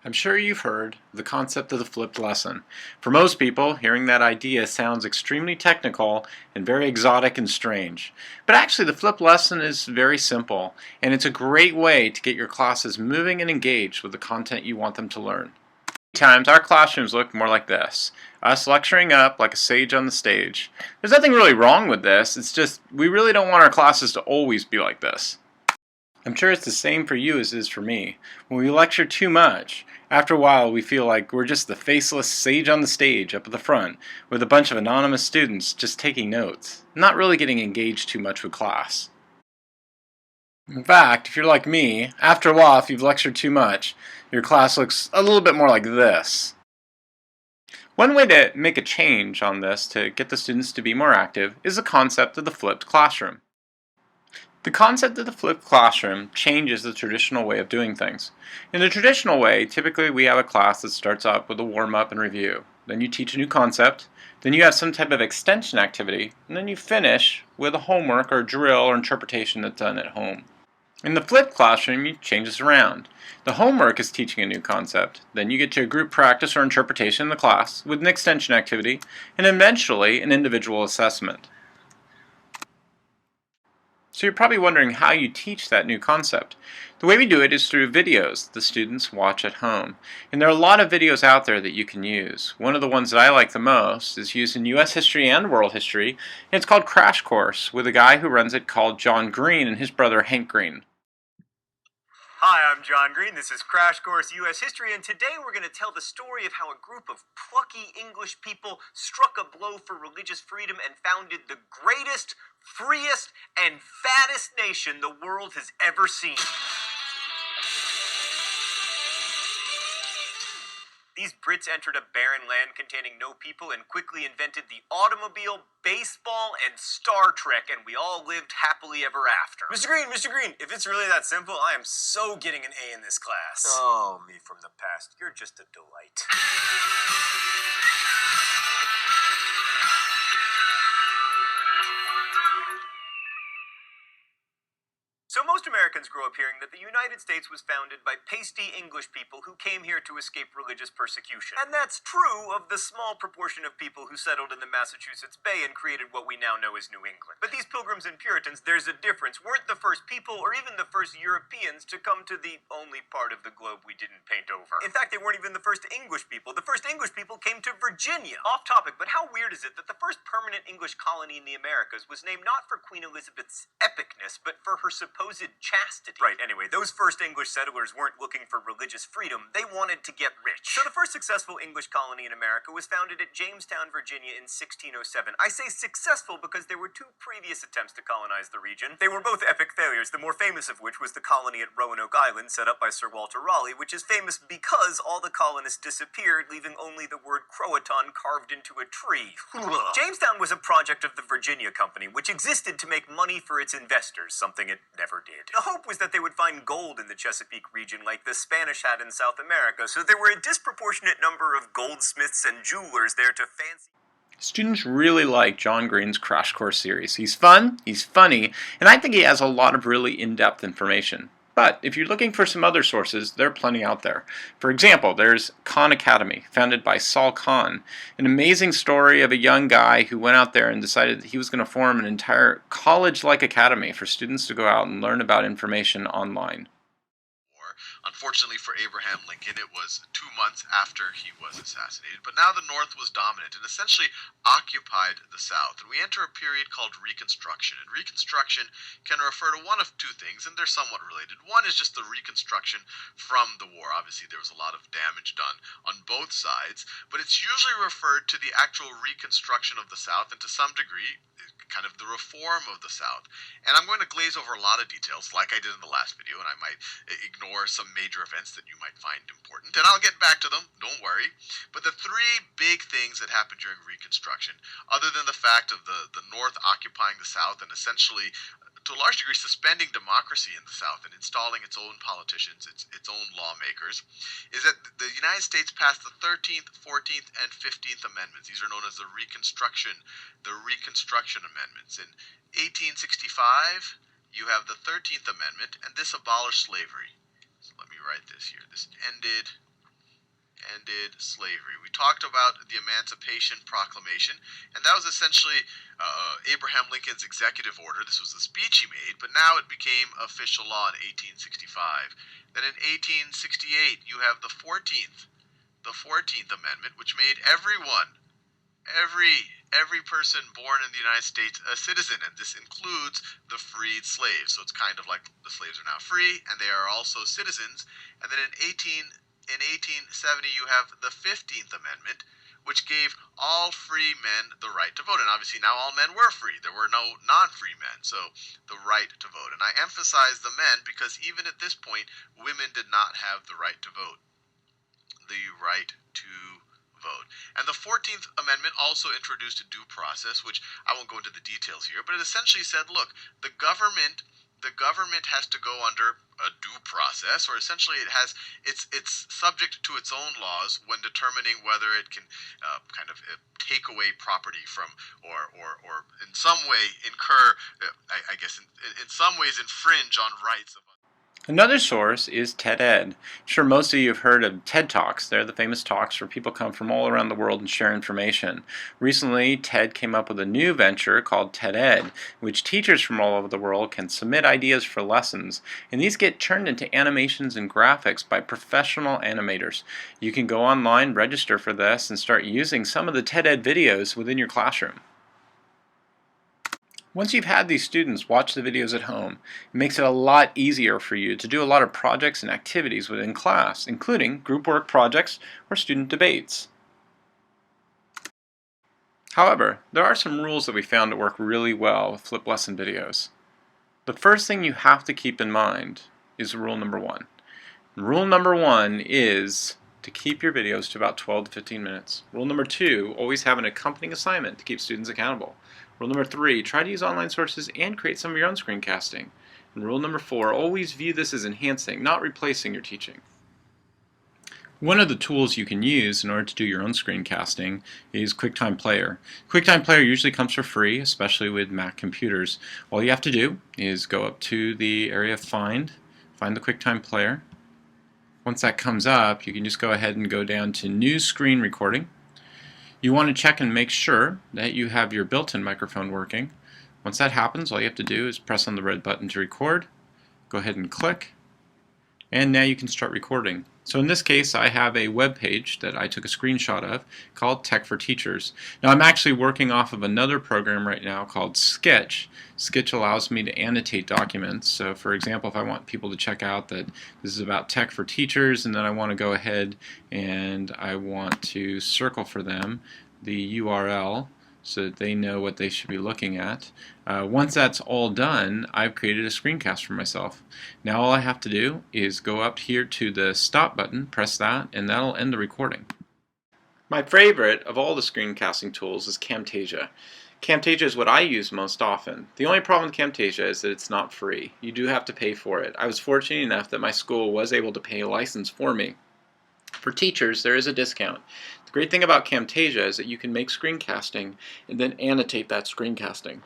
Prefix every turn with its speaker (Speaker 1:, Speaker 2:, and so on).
Speaker 1: I'm sure you've heard the concept of the flipped lesson. For most people, hearing that idea sounds extremely technical and very exotic and strange. But actually, the flipped lesson is very simple, and it's a great way to get your classes moving and engaged with the content you want them to learn. Times our classrooms look more like this, us lecturing up like a sage on the stage. There's nothing really wrong with this, it's just we really don't want our classes to always be like this. I'm sure it's the same for you as it is for me. When we lecture too much, after a while we feel like we're just the faceless sage on the stage up at the front with a bunch of anonymous students just taking notes, not really getting engaged too much with class. In fact, if you're like me, after a while if you've lectured too much, your class looks a little bit more like this. One way to make a change on this to get the students to be more active is the concept of the flipped classroom. The concept of the flipped classroom changes the traditional way of doing things. In the traditional way, typically we have a class that starts up with a warm-up and review. Then you teach a new concept, then you have some type of extension activity, and then you finish with a homework or drill or interpretation that's done at home. In the flipped classroom, you change this around. The homework is teaching a new concept, then you get to a group practice or interpretation in the class with an extension activity, and eventually an individual assessment. So you're probably wondering how you teach that new concept. The way we do it is through videos the students watch at home. And there are a lot of videos out there that you can use. One of the ones that I like the most is used in U.S. history and world history, and it's called Crash Course, with a guy who runs it called John Green and his brother Hank Green.
Speaker 2: Hi, I'm John Green. This is Crash Course U.S. History, and today we're going to tell the story of how a group of plucky English people struck a blow for religious freedom and founded the greatest, freest, and fattest nation the world has ever seen. These Brits entered a barren land containing no people and quickly invented the automobile, baseball, and Star Trek, and we all lived happily ever after.
Speaker 3: Mr. Green, if it's really that simple, I am so getting an A in this class.
Speaker 2: Oh, me from the past. You're just a delight. So most Americans grow up hearing that the United States was founded by pasty English people who came here to escape religious persecution. And that's true of the small proportion of people who settled in the Massachusetts Bay and created what we now know as New England. But these Pilgrims and Puritans, there's a difference, weren't the first people or even the first Europeans to come to the only part of the globe we didn't paint over. In fact, they weren't even the first English people. The first English people came to Virginia. Off topic, but how weird is it that the first permanent English colony in the Americas was named not for Queen Elizabeth's epicness, but for her supposed chastity. Right, anyway, those first English settlers weren't looking for religious freedom, they wanted to get rich. So the first successful English colony in America was founded at Jamestown, Virginia in 1607. I say successful because there were two previous attempts to colonize the region. They were both epic failures, the more famous of which was the colony at Roanoke Island, set up by Sir Walter Raleigh, which is famous because all the colonists disappeared, leaving only the word Croatan carved into a tree. Jamestown was a project of the Virginia Company, which existed to make money for its investors, something it never did. The hope was that they would find gold in the Chesapeake region like the Spanish had in South America, so there were a disproportionate number of goldsmiths and jewelers there to fancy.
Speaker 1: Students really like John Green's Crash Course series. He's fun, he's funny, and I think he has a lot of really in-depth information. But if you're looking for some other sources, there are plenty out there. For example, there's Khan Academy, founded by Saul Khan, an amazing story of a young guy who went out there and decided that he was going to form an entire college-like academy for students to go out and learn about information online.
Speaker 4: Unfortunately for Abraham Lincoln, it was 2 months after he was assassinated, but now the North was dominant and essentially occupied the South. And we enter a period called Reconstruction. And Reconstruction can refer to one of two things, and they're somewhat related. One is just the reconstruction from the war. Obviously, there was a lot of damage done on both sides, but it's usually referred to the actual reconstruction of the South, and to some degree, kind of the reform of the South. And I'm going to glaze over a lot of details, like I did in the last video, and I might ignore some major events that you might find important, and I'll get back to them, don't worry. But the three big things that happened during Reconstruction, other than the fact of the North occupying the South and essentially, to a large degree, suspending democracy in the South and installing its own politicians, its own lawmakers, is that the United States passed the 13th, 14th, and 15th Amendments. These are known as the Reconstruction Amendments. In 1865, you have the 13th Amendment, and this abolished slavery. So let me write this here. This ended ended slavery. We talked about the Emancipation Proclamation, and that was essentially Abraham Lincoln's executive order. This was the speech he made, but now it became official law in 1865. Then in 1868, you have the 14th Amendment, which made everyone, every person born in the United States a citizen, and this includes the freed slaves. So it's kind of like the slaves are now free, and they are also citizens. And then in 1870, you have the 15th Amendment, which gave all free men the right to vote. And obviously now all men were free. There were no non-free men, so the right to vote. And I emphasize the men because even at this point, women did not have the right to vote. The right to vote. And the 14th Amendment also introduced a due process, which I won't go into the details here, but it essentially said, look, the government has to go under a due process, or essentially it's subject to its own laws when determining whether it can take away property from or in some way incur, I guess in some ways infringe on rights of others.
Speaker 1: Another source is TED Ed. I'm sure most of you have heard of TED Talks. They're the famous talks where people come from all around the world and share information. Recently, TED came up with a new venture called TED Ed, in which teachers from all over the world can submit ideas for lessons, and these get turned into animations and graphics by professional animators. You can go online, register for this, and start using some of the TED Ed videos within your classroom. Once you've had these students watch the videos at home, it makes it a lot easier for you to do a lot of projects and activities within class, including group work projects or student debates. However, there are some rules that we found that work really well with flipped lesson videos. The first thing you have to keep in mind is rule number 1. Rule number 1 is to keep your videos to about 12 to 15 minutes. Rule number 2, always have an accompanying assignment to keep students accountable. Rule number 3, try to use online sources and create some of your own screencasting. And rule number 4, always view this as enhancing, not replacing your teaching. One of the tools you can use in order to do your own screencasting is Quicktime Player. Quicktime Player usually comes for free, especially with Mac computers. All you have to do is go up to the area find the Quicktime Player. Once that comes up, you can just go ahead and go down to New Screen Recording. You want to check and make sure that you have your built-in microphone working. Once that happens, all you have to do is press on the red button to record. Go ahead and click, and now you can start recording. So in this case, I have a web page that I took a screenshot of called Tech for Teachers. Now I'm actually working off of another program right now called Sketch. Sketch allows me to annotate documents. So for example, if I want people to check out that this is about tech for teachers, and then I want to go ahead and I want to circle for them the URL so that they know what they should be looking at. Once that's all done, I've created a screencast for myself. Now all I have to do is go up here to the stop button, press that, and that'll end the recording. My favorite of all the screencasting tools is Camtasia. Camtasia is what I use most often. The only problem with Camtasia is that it's not free. You do have to pay for it. I was fortunate enough that my school was able to pay a license for me. For teachers, there is a discount. The great thing about Camtasia is that you can make screencasting and then annotate that screencasting.